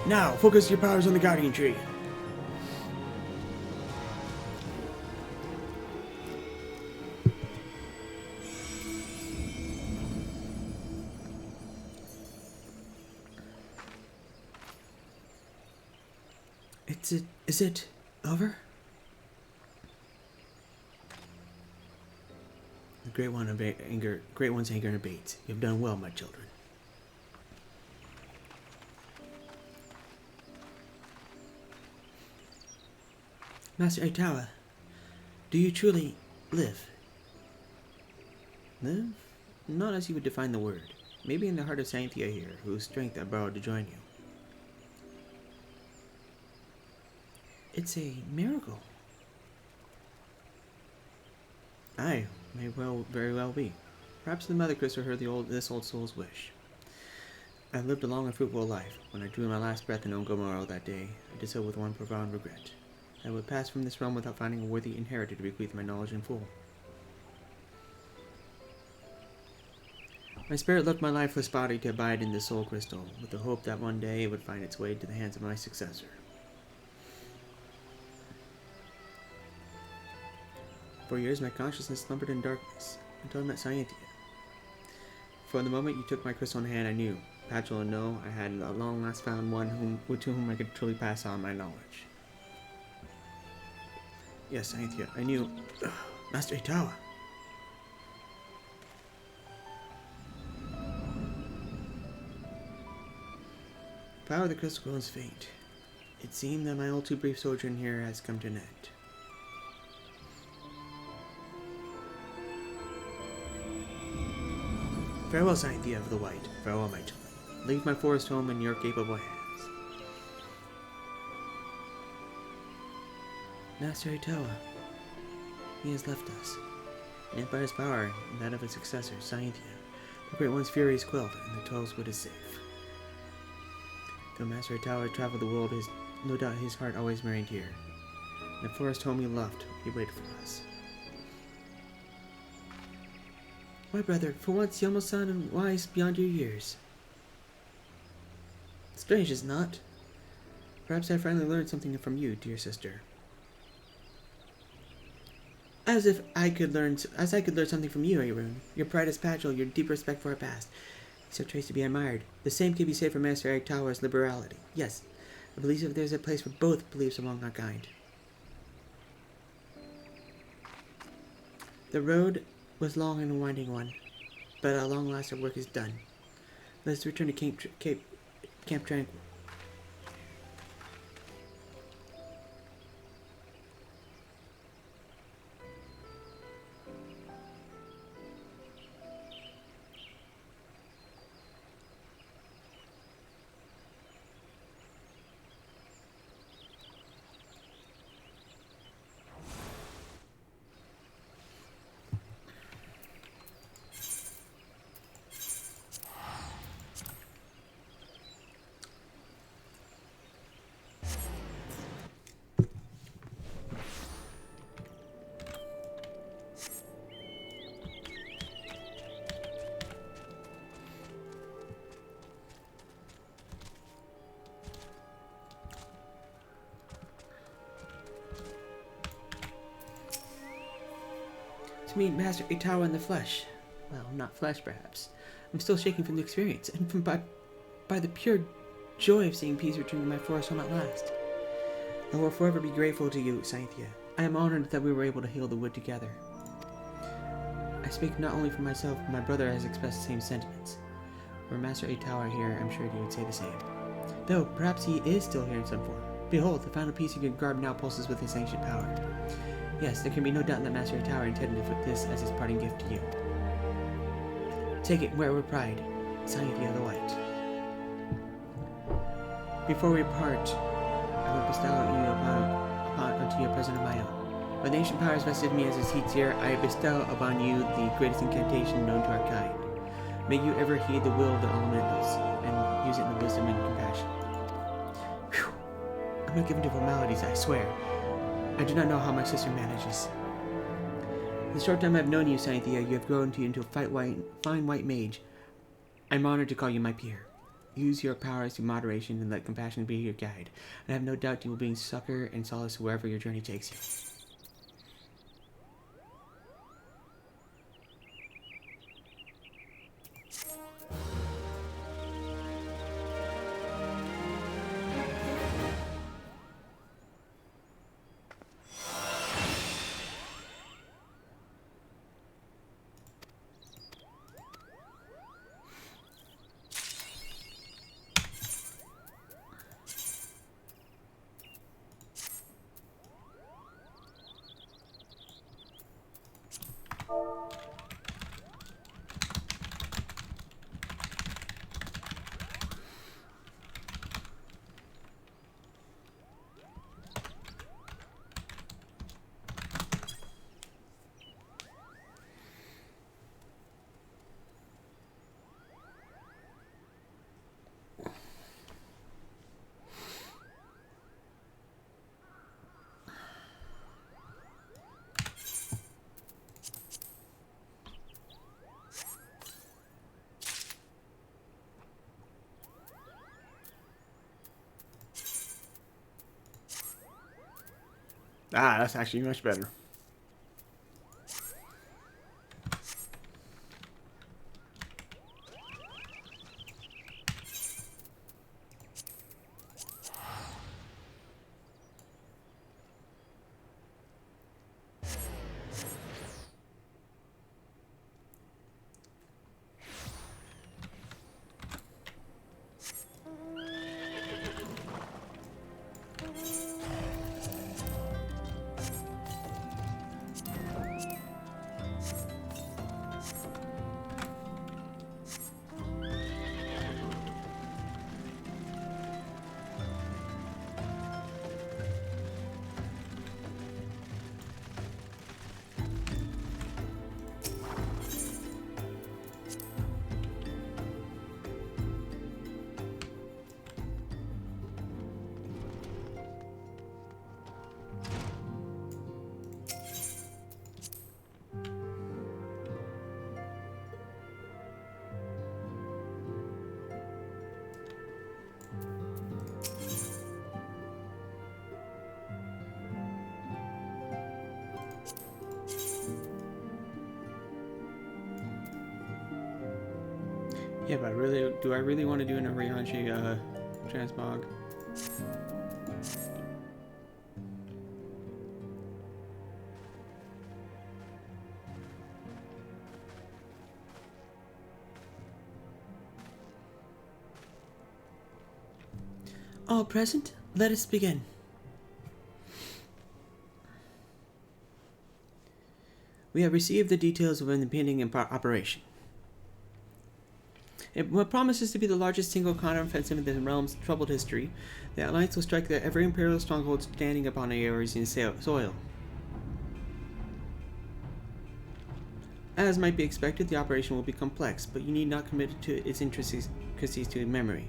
Now, focus your powers on the Guardian Tree. Is it over? The Great One's anger abates. You have done well, my children. Master Aitawa, do you truly live? Live? Not as you would define the word. Maybe in the heart of Sainthia here, whose strength I borrowed to join you. It's a miracle. Aye, very well be. Perhaps the Mother Crystal heard this old soul's wish. I lived a long and fruitful life. When I drew my last breath in Ongomoro that day, I did so with one profound regret. I would pass from this realm without finding a worthy inheritor to bequeath my knowledge in full. My spirit left my lifeless body to abide in the soul crystal, with the hope that one day it would find its way into the hands of my successor. For years my consciousness slumbered in darkness, until I met Sainthia. For the moment you took my crystal in hand, I knew, Patchel and no, I had at long last found one to whom I could truly pass on my knowledge. Yes, Sainthia, I knew. Master Aitawa. Power of the crystal grows faint. It seemed that my all too brief sojourn here has come to an end. Farewell, Sainthia of the White. Farewell, my children. Leave my forest home in your capable hands. Master Aitawa. He has left us. And by his power, and that of his successor, Sainthia, the Great One's fury is quelled, and the Tollswood is safe. Though Master Aitawa traveled the world, no doubt his heart always remained here. In the forest home he loved, he waited for us. My brother, for once you almost sounded wise beyond your years. Strange, is not? Perhaps I finally learned something from you, dear sister. As I could learn something from you, Arun. Your pride as Patchel, your deep respect for our past. So traits to be admired. The same can be said for Master Aitawa's liberality. Yes, I believe that there's a place for both beliefs among our kind. The road was long and a winding one, but at long last our work is done. Let's return to Camp Tranquil. To meet Master Aitawa in the flesh. Well, not flesh, perhaps. I'm still shaking from the experience, and by the pure joy of seeing peace return to my forest home at last. I will forever be grateful to you, Sainthia. I am honored that we were able to heal the wood together. I speak not only for myself, but my brother has expressed the same sentiments. Were Master Aitawa here, I'm sure he would say the same. Though, perhaps he is still here in some form. Behold, the final piece of your garb now pulses with his ancient power. Yes, there can be no doubt that Master Aitawa intended to put this as his parting gift to you. Take it, wear it with pride, Sainthia the White. Before we part, I will bestow unto you a present of my own. When the ancient powers vested in me as his heat seer, I bestow upon you the greatest incantation known to our kind. May you ever heed the will of the elementals, and use it in the wisdom and compassion. Whew. I'm not given to formalities, I swear. I do not know how my sister manages. In the short time I've known you, Sainthia, you have grown into a fine white mage. I'm honored to call you my peer. Use your powers to moderation and let compassion be your guide. I have no doubt you will bring succor and solace wherever your journey takes you. Ah, that's actually much better. Yeah, but do I really want to do an Arianchi transmog? All present, let us begin. We have received the details of an impending operation. What promises to be the largest single counter-offensive in the realm's troubled history, the Alliance will strike at every Imperial stronghold standing upon Aeorzean soil. As might be expected, the operation will be complex, but you need not commit to its intricacies to memory.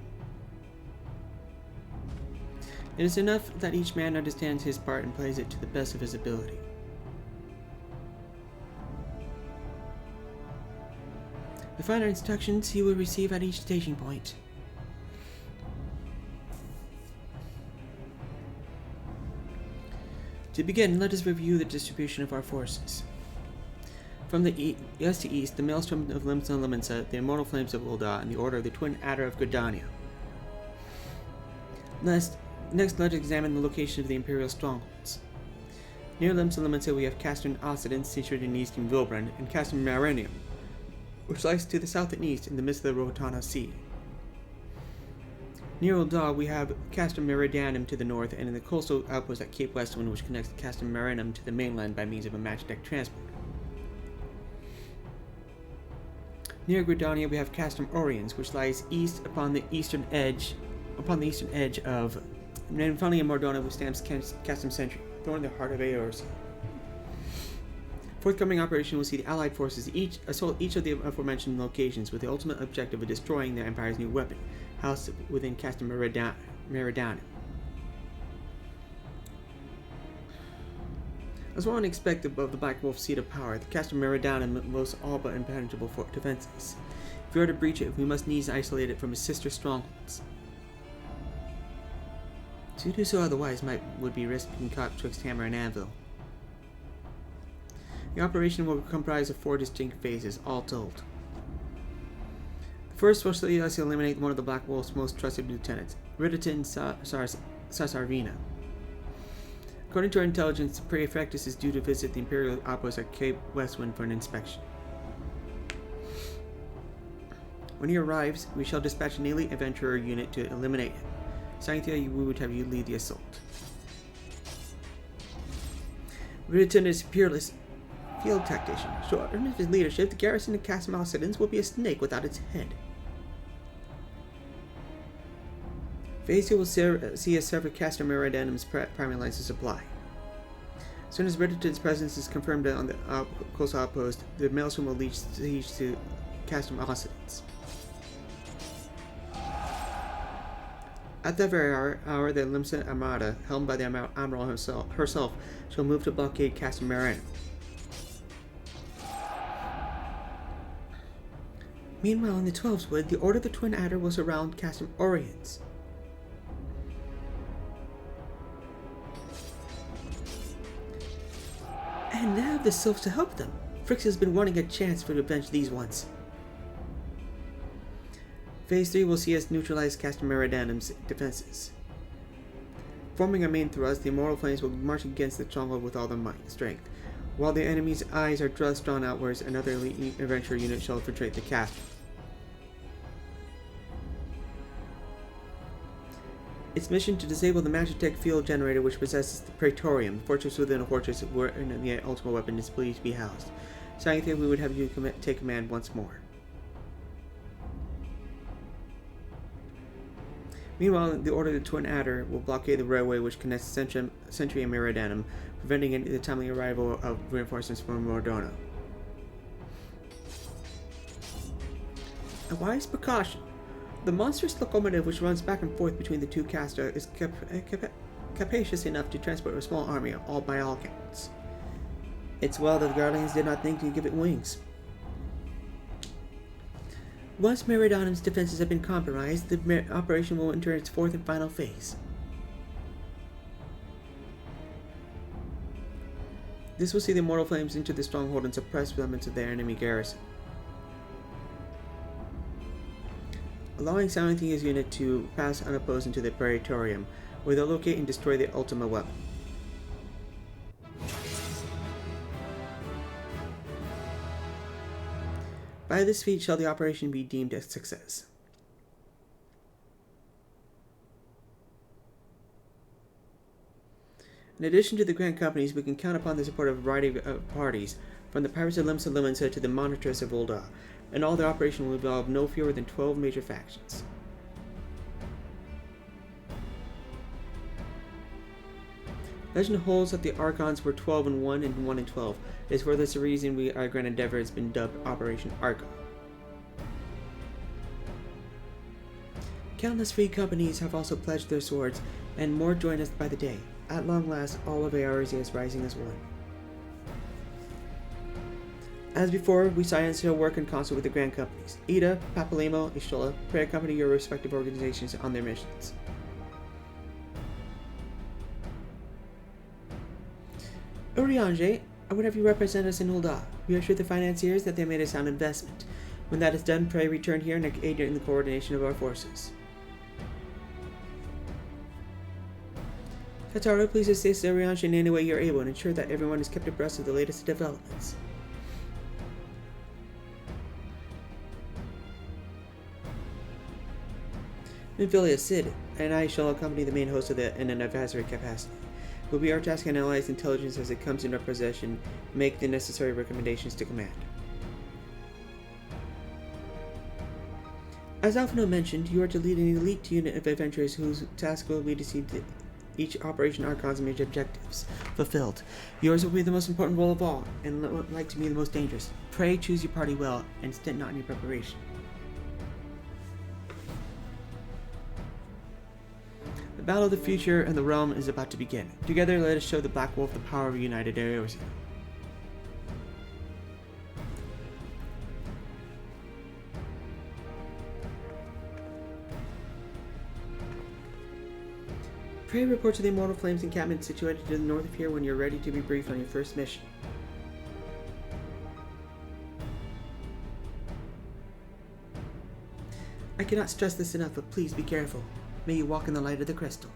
It is enough that each man understands his part and plays it to the best of his ability. The finer instructions he will receive at each staging point. To begin, let us review the distribution of our forces. From the west to east, the Maelstrom of Limsa and Limensa, the Immortal Flames of Ul'dah, and the Order of the Twin Adder of Gridania. Next, let us examine the location of the Imperial strongholds. Near Limsa and Limensa, we have Castern Occident, situated in eastern Vilbrand, and Castern Marinium, which lies to the south and east in the midst of the Rotana Sea. Near Ul'dah, we have Castrum Meridianum to the north, and in the coastal outpost at Cape Westwind, which connects Castrum Marinum to the mainland by means of a match deck transport. Near Gridania, we have Castrum Oriens, which lies east upon the eastern edge of Nenfalia Mordona, which stands Castrum Sentry, thrown in the heart of Aeorzean. Forthcoming operation will see the Allied forces assault each of the aforementioned locations with the ultimate objective of destroying the Empire's new weapon, housed within Castrum Meridianum. As one would expect above the Black Wolf's seat of power, the Castrum Meridianum boasts all but impenetrable defenses. If we are to breach it, we must needs isolate it from its sister strongholds. To do so otherwise would be risk being caught twixt hammer and anvil. The operation will comprise of 4 distinct phases, all told. The first will see us eliminate one of the Black Wolf's most trusted lieutenants, Riditon Sasarvina. According to our intelligence, the Praefectus is due to visit the Imperial outpost at Cape Westwind for an inspection. When he arrives, we shall dispatch an elite adventurer unit to eliminate him. Sainthia, we would have you lead the assault. Riditon is a peerless field tactician. Short of his leadership, the garrison of Castle Malsidans will be a snake without its head. Phase 2 will see us sever Castor Meridianum's primary lines of supply. As soon as Riditon's presence is confirmed on the coastal outpost, the Maelstrom will lead siege to Castor Malsidans. At that very hour, the Limsa Armada, helmed by the Admiral herself, shall move to blockade Castor Meridianum. Meanwhile, in the 12's Wood, the Order of the Twin Adder will surround Castor Oriens. And now the Sylphs to help them. Frix has been wanting a chance to avenge these ones. Phase 3 will see us neutralize Castor Meridianum's defenses. Forming our main thrust, the Immortal Flames will march against the stronghold with all their strength. While the enemy's eyes are just drawn outwards, another elite adventurer unit shall infiltrate the castle. Its mission to disable the Magitech field generator which possesses the Praetorium, the fortress within a fortress wherein the ultimate weapon is believed to be housed. Sainthia, we would have you take command once more. Meanwhile, the Order of the Twin Adder will blockade the railway which connects Sentry and Meridianum, preventing the timely arrival of reinforcements from Mordona. A wise precaution. The monstrous locomotive which runs back and forth between the two castra is capacious enough to transport a small army, all by all accounts. It's well that the Guardians did not think to give it wings. Once Meridianum's defenses have been compromised, the operation will enter its 4th and final phase. This will see the Immortal Flames enter the stronghold and suppress remnants of their enemy garrison, allowing Sainthia's unit to pass unopposed into the Praetorium, where they'll locate and destroy the ultimate weapon. By this feat shall the operation be deemed a success. In addition to the Grand Companies, we can count upon the support of a variety of parties, from the Pirates of Limsa Lumensa to the Monitress of Ul'dah, and all the operation will involve no fewer than 12 major factions. Legend holds that the Archons were 12 and 1 and 1 and 12. It is for this reason our grand endeavor has been dubbed Operation Archon. Countless free companies have also pledged their swords, and more join us by the day. At long last, all of Eorzea is rising as one. As before, we Scions shall work in concert with the Grand Companies. Ida, Papalimo, Ishola, pray accompany your respective organizations on their missions. Urianger, I would have you represent us in Ul'dah. We assure the financiers that they made a sound investment. When that is done, pray return here and aid in the coordination of our forces. Tataro, please assist Urianger in any way you're able and ensure that everyone is kept abreast of the latest developments. Minfilia, Sid, and I shall accompany the main host in an advisory capacity. It will be our task to analyze intelligence as it comes into our possession and make the necessary recommendations to command. As Alphino mentioned, you are to lead an elite unit of adventurers whose task will be to see each Operation Archon's major objectives fulfilled. Yours will be the most important role of all, and like to be the most dangerous. Pray choose your party well, and stint not in your preparation. The battle of the future and the realm is about to begin. Together, let us show the Black Wolf the power of a united Eorzea. pray report to the Immortal Flames encampment situated to the north of here when you're ready to be briefed on your first mission. I cannot stress this enough, but please be careful. May you walk in the light of the crystal.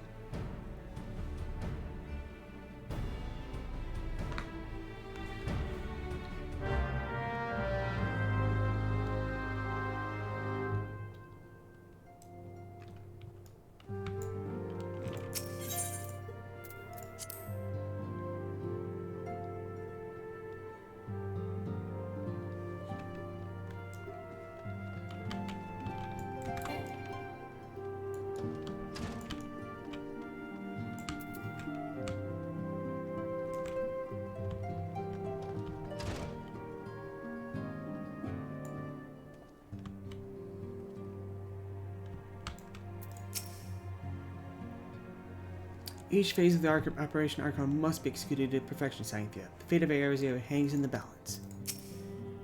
Each phase of the Operation Archon must be executed to perfection, Sainthia. The fate of Arizio hangs in the balance.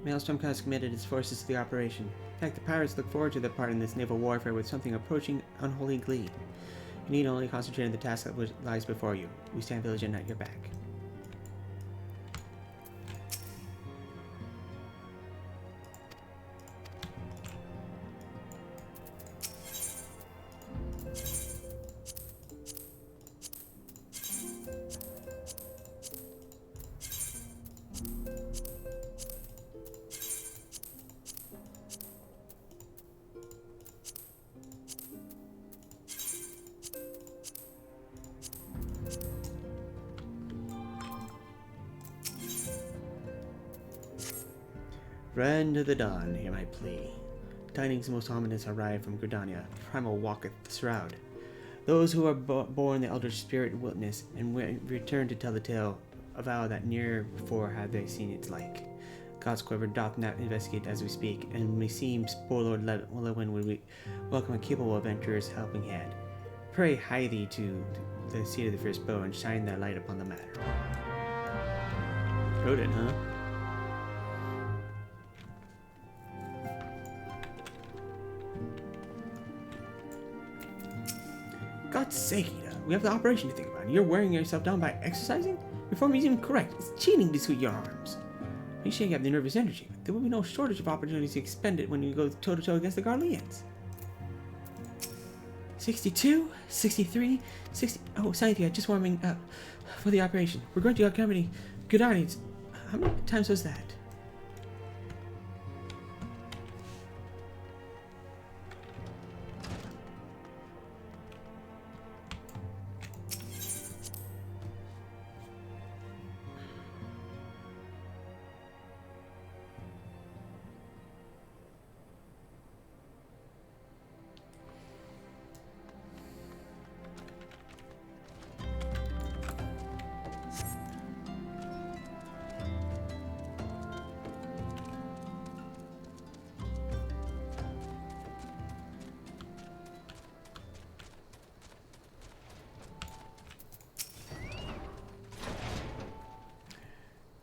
Maelstrom has committed its forces to the operation. In fact, the pirates look forward to their part in this naval warfare with something approaching unholy glee. You need only concentrate on the task that lies before you. We stand vigilant at your back. Friend of the Dawn, hear my plea. Tidings most ominous arrive from Gridania. Primal walketh the shroud. Those who are born the Eldritch Spirit witness, and return to tell the tale, avow that ne'er before have they seen its like. God's quiver doth not investigate as we speak, and meseems poor Lord Lewin would we welcome a capable adventurer's helping hand. Pray hie thee to the seat of the first bow, and shine thy light upon the matter. Wrote it, huh? God's sake, Ida, we have the operation to think about, and you're wearing yourself down by exercising? Your form is even correct. It's cheating to sweet your arms. You sure you have the nervous energy. There will be no shortage of opportunities to expend it when you go toe-to-toe against the Garleans. 62, 63, 60... Oh, Sainthia, just warming up for the operation. We're going to accompany Gridanians. How many times was that?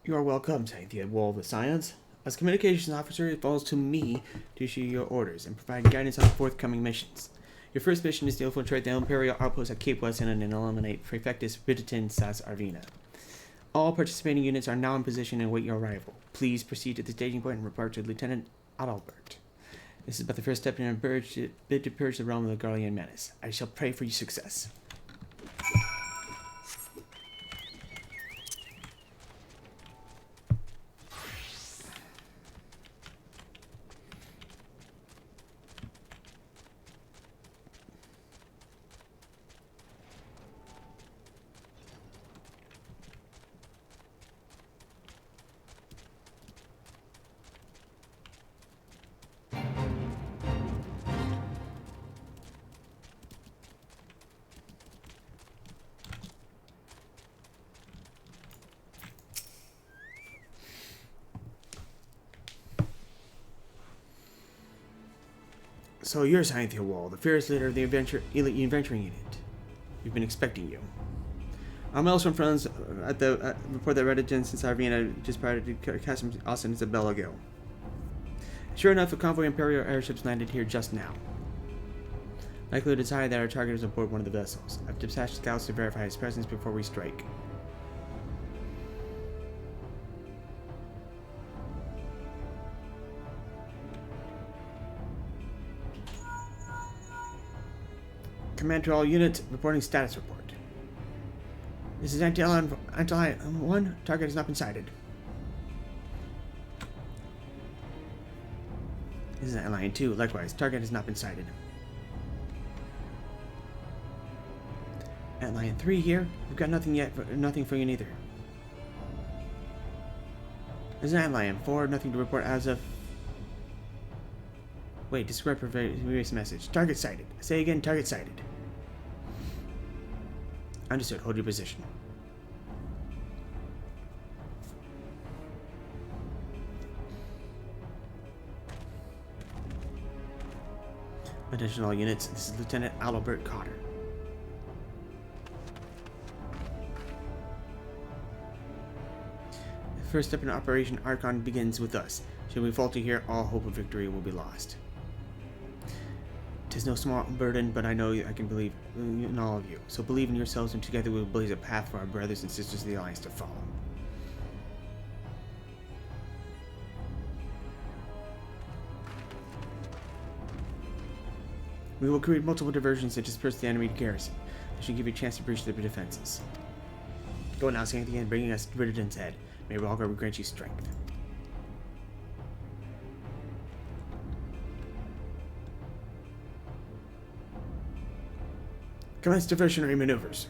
You are welcome, Sainthia Wol of the Scions. As communications officer, it falls to me to issue your orders and provide guidance on forthcoming missions. Your first mission is to infiltrate the Imperial outpost at Cape Weston and eliminate Prefectus Bridgeton Sas Arvina. All participating units are now in position and await your arrival. Please proceed to the staging point and report to Lieutenant Adalbert. This is but the first step in a bid to purge the realm of the Garlean menace. I shall pray for your success. So you're Sainthia Wol, the fearless leader of the elite adventuring unit. We've been expecting you. I'm Maelstrom friends at the report that Reddit since Arvina just prior to Cassim Austin is a Belagil. Sure enough, a convoy of Imperial airships landed here just now. Likelihood is high that our target is aboard one of the vessels. I've dispatched scouts to verify his presence before we strike. Command to all units, reporting status report. This is Anti-1. Target has not been sighted. This is Antlion 2. Likewise, target has not been sighted. Antlion 3 here. We've got nothing yet. Nothing for you neither. This is Antlion 4. Nothing to report as of... Wait, describe previous message. Target sighted. Say again, target sighted. Understood. Hold your position. Attention all units. This is Lieutenant Albert Cotter. The first step in Operation Archon begins with us. Should we falter here, all hope of victory will be lost. 'Tis no small burden, but I know I can believe in all of you. So believe in yourselves, and together we will blaze a path for our brothers and sisters of the Alliance to follow. We will create multiple diversions and disperse the enemy garrison. This should give you a chance to breach their defenses. Go now, Sainthia, and bringing us Ridden's head. May Rhalgr grant you strength. Commence diversionary maneuvers.